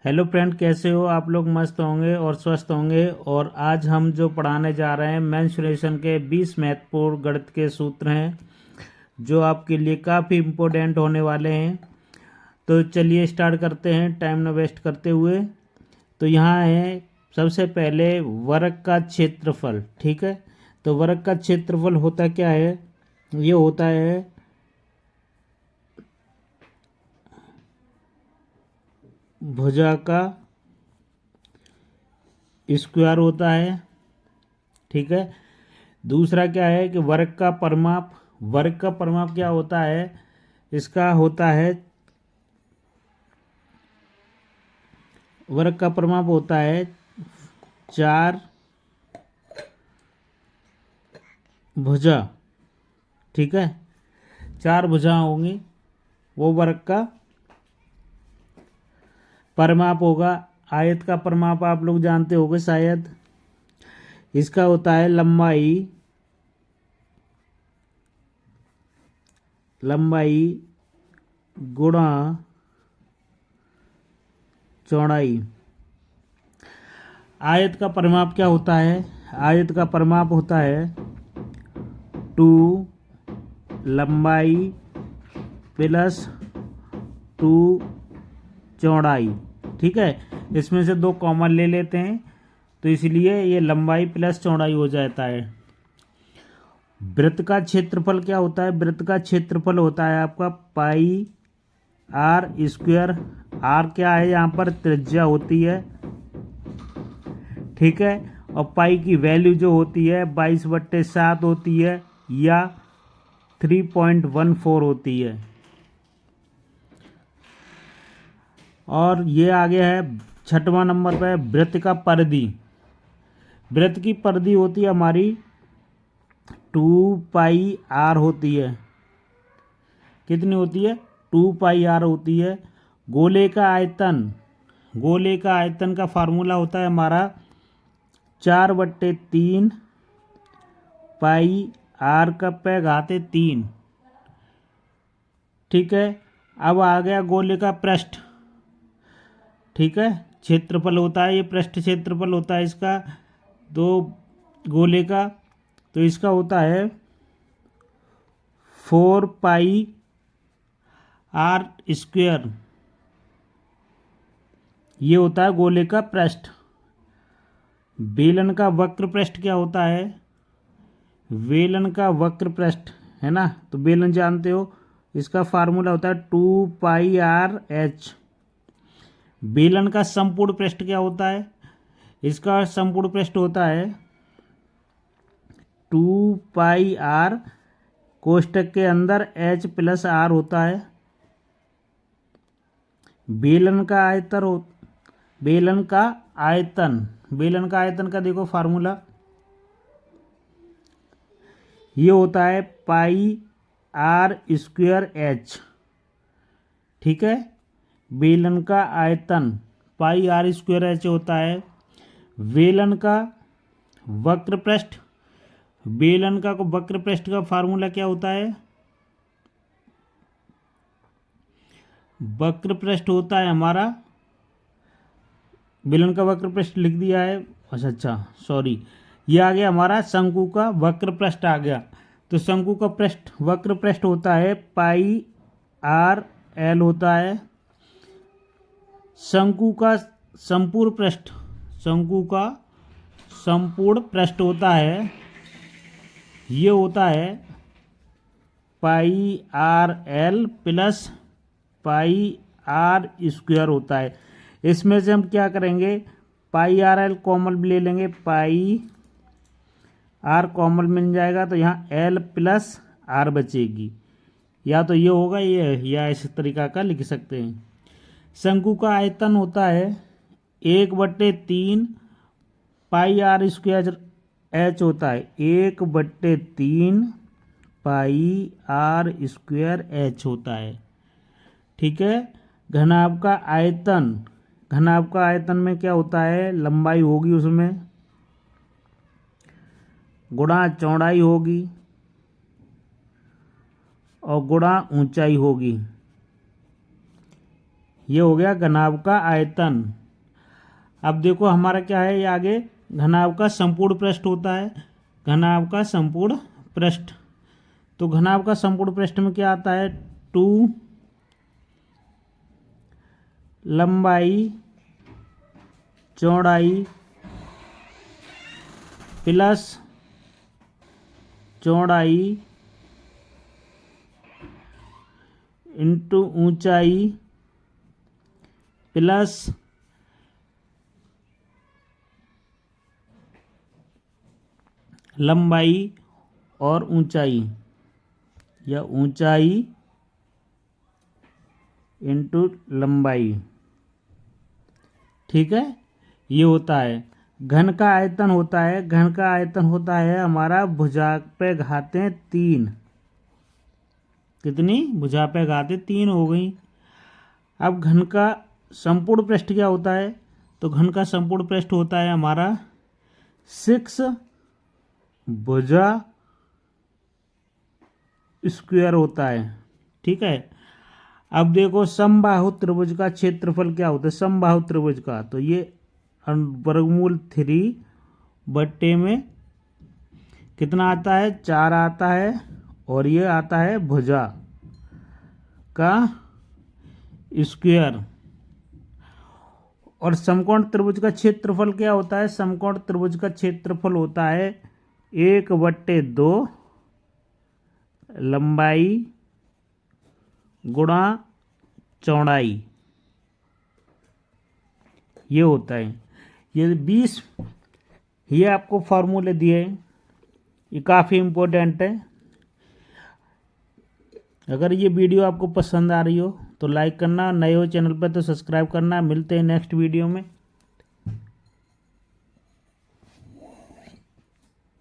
Hello friend, कैसे हो आप लोग? मस्त होंगे और स्वस्थ होंगे। और आज हम जो पढ़ाने जा रहे हैं मेंस्ट्रुएशन के 20 महत्वपूर्ण गणित के सूत्र हैं जो आपके लिए काफ़ी इम्पोर्टेंट होने वाले हैं। तो चलिए स्टार्ट करते हैं टाइम न वेस्ट करते हुए। तो यहाँ है सबसे पहले वर्ग का क्षेत्रफल। ठीक है, तो वर्ग का क्षेत्रफल होता क्या है? ये होता है भुजा का स्क्वायर होता है। ठीक है, दूसरा क्या है कि वर्ग का परिमाप। वर्ग का परिमाप क्या होता है? इसका होता है वर्ग का परिमाप होता है 4 भुजा। ठीक है, 4 भुजा होंगी, वो वर्ग का परिमाप होगा। आयत का परिमाप आप लोग जानते होंगे शायद। इसका होता है लंबाई गुणा चौड़ाई। आयत का परिमाप क्या होता है? आयत का परिमाप होता है 2 लंबाई प्लस 2 चौड़ाई। ठीक है, इसमें से 2 कॉमन ले लेते हैं तो इसलिए ये लंबाई प्लस चौड़ाई हो जाता है। वृत्त का क्षेत्रफल क्या होता है? वृत्त का क्षेत्रफल होता है आपका पाई आर स्क्वायर। आर क्या है? यहाँ पर त्रिज्या होती है। ठीक है, और पाई की वैल्यू जो होती है 22/7 होती है या 3.14 होती है। और ये आगे है 6वां नंबर पे वृत्त का परिधि। वृत्त की परिधि होती है हमारी 2πr होती है। कितनी होती है? 2πr होती है। गोले का आयतन, गोले का आयतन का फार्मूला होता है हमारा 4/3 पाई आर का पे घाते 3। ठीक है, अब आ गया गोले का पृष्ठ। ठीक है, क्षेत्रफल होता है, ये पृष्ठ क्षेत्रफल होता है इसका, दो गोले का। तो इसका होता है 4πr स्क्वायर। ये होता है गोले का पृष्ठ। बेलन का वक्र पृष्ठ क्या होता है? बेलन का वक्र पृष्ठ है ना, तो बेलन जानते हो, इसका फार्मूला होता है 2πr/h। बेलन का संपूर्ण पृष्ठ क्या होता है? इसका संपूर्ण पृष्ठ होता है 2πr कोष्टक के अंदर h + r होता है। बेलन का आयतन बेलन का आयतन का देखो फार्मूला, ये होता है πr²h। ठीक है, बेलन का आयतन πr² होता है। बेलन का वक्र पृष्ठ, बेलन का वक्र पृष्ठ का फार्मूला क्या होता है? वक्र पृष्ठ होता है हमारा, बेलन का वक्र पृष्ठ लिख दिया है। अच्छा सॉरी, ये आ गया हमारा शंकु का वक्र पृष्ठ आ गया। तो शंकु का वक्र पृष्ठ होता है πr/l होता है। शंकु का संपूर्ण पृष्ठ होता है, ये होता है πr/l + πr² होता है। इसमें से हम क्या करेंगे? πr/l कॉमन ले लेंगे, πr कॉमन मिल जाएगा तो यहाँ l + r बचेगी। या तो ये होगा ये, या इस तरीका का लिख सकते हैं। शंकु का आयतन होता है 1/3 πr² होता है, 1/3 πr² होता है। ठीक है, घनाभ का आयतन में क्या होता है? लंबाई होगी उसमें गुणा चौड़ाई होगी और गुणा ऊंचाई होगी। ये हो गया घनाभ का आयतन। अब देखो हमारा क्या है, ये आगे घनाभ का संपूर्ण पृष्ठ होता है, घनाभ का संपूर्ण पृष्ठ। तो घनाभ का संपूर्ण पृष्ठ में क्या आता है, 2 लंबाई चौड़ाई प्लस चौड़ाई इंटू ऊंचाई प्लस लंबाई और ऊंचाई, या ऊंचाई इंटू लंबाई। ठीक है, ये होता है। घन का आयतन होता है, घन का आयतन होता है हमारा भुजा पे घातें 3। कितनी? भुजा पे घातें 3 हो गई। अब घन का संपूर्ण पृष्ठ क्या होता है, तो घन का संपूर्ण पृष्ठ होता है हमारा 6 भुजा स्क्वायर होता है। ठीक है, अब देखो समबाहु त्रिभुज का क्षेत्रफल क्या होता है, समबाहु त्रिभुज का, तो ये वर्गमूल 3 में कितना आता है, 4 आता है, और ये आता है भुजा का स्क्वायर। और समकोण त्रिभुज का क्षेत्रफल क्या होता है, समकोण त्रिभुज का क्षेत्रफल होता है 1/2 लंबाई गुणा चौड़ाई, ये होता है। ये 20 ये आपको फॉर्मूले दिए हैं, ये काफ़ी इम्पोर्टेंट है। अगर ये वीडियो आपको पसंद आ रही हो तो लाइक करना, नए हो चैनल पर तो सब्सक्राइब करना। मिलते हैं नेक्स्ट वीडियो में।